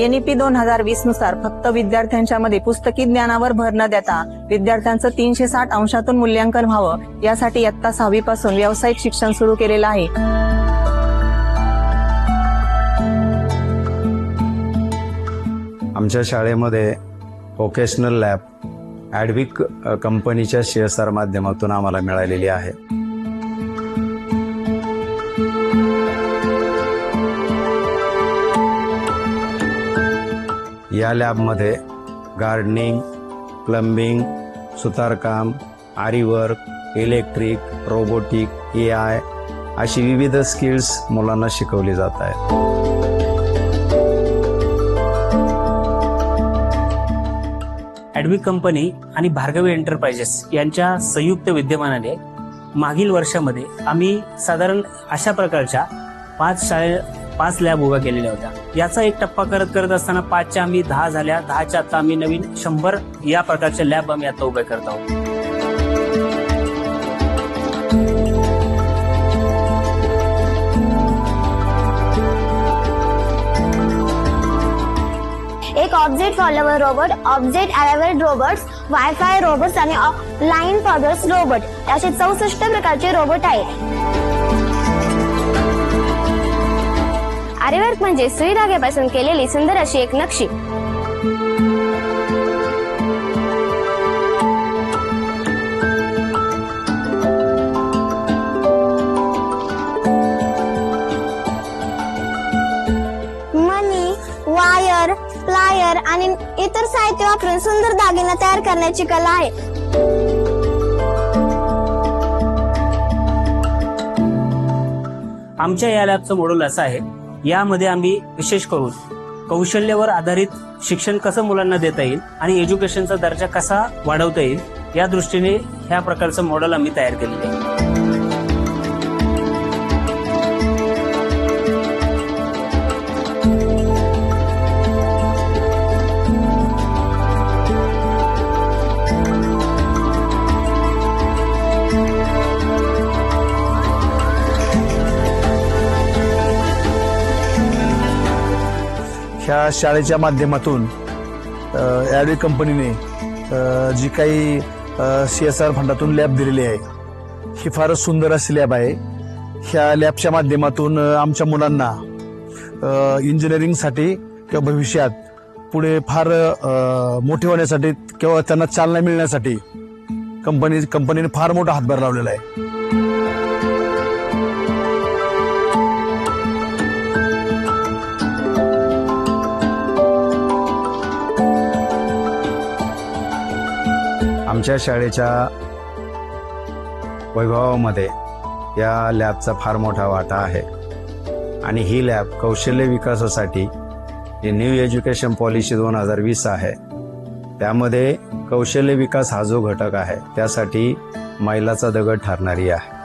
NEP 2020 नुसार फक्त विद्यार्थ्यांच्या मध्ये पुस्तकी ज्ञानावर भर न देता विद्यार्थ्यांचं 360 अंशातून मूल्यांकन व्हावं यासाठी इयत्ता 6वी पासून व्यावसायिक शिक्षण सुरू केलेलं आहे। आमच्या शाळेमध्ये व्होकेशनल लॅब ॲडविक कंपनीच्या CSR माध्यमातून आम्हाला मिळालेली आहे। या लॅबमध्ये गार्डनिंग, प्लंबिंग, सुतारकाम, आरीवर्क, इलेक्ट्रिक, रोबोटिक, AI अशी विविध स्किल्स मुलांना शिकवली जात आहेत। ॲडविक कंपनी आणि भार्गवी एंटरप्राइजेस यांच्या संयुक्त विद्यमानाने मागील वर्षामध्ये आम्ही साधारण अशा प्रकारच्या 5 लॅब उभ्या केलेल्या होत्या। याचा एक टप्पा करत असताना 5च्या आम्ही 10 झाल्या, 10च्या आता आम्ही नवीन 100 या प्रकारच्या लॅब आम्ही आता उभ्या करत आहोत। एक object follower robot, object arrival robots, wifi robots आणि लाईन फॉलोअर्स रोबोट असे 64 प्रकारचे रोबोट आहेत। आरीवर्क म्हणजे सुई धाग्यापासून केलेली सुंदर अशी एक नक्षी। मणी, वायर, प्लायर आणि इतर साहित्य वापरून सुंदर दागिना तयार करण्याची कला आहे। आमच्या या लॅबचं मॉडेल असं आहे, यामध्ये आम्ही विशेष करून कौशल्यावर आधारित शिक्षण कसं मुलांना देता येईल आणि एज्युकेशनचा दर्जा कसा वाढवता येईल या दृष्टीने ह्या प्रकारचं मॉडेल आम्ही तयार केलेलं आहे। ह्या शाळेच्या माध्यमातून ॲडविक कंपनीने जी काही CSR फंडातून लॅब दिलेली आहे ही फारच सुंदर अशी लॅब आहे। ह्या लॅबच्या माध्यमातून आमच्या मुलांना इंजिनिअरिंगसाठी किंवा भविष्यात पुढे फार मोठे होण्यासाठी किंवा त्यांना चालना मिळण्यासाठी कंपनीने फार मोठा हातभार लावलेला आहे। आमच्या शाळेच्या वैभवामध्ये या लॅबचा फार मोठा वाटा आहे आणि ही लॅब कौशल्य विकासासाठी जी न्यू एज्युकेशन पॉलिसी 2020 आहे त्यामध्ये कौशल्य विकास हा जो घटक आहे त्यासाठी मैलाचा दगड ठरणारी आहे।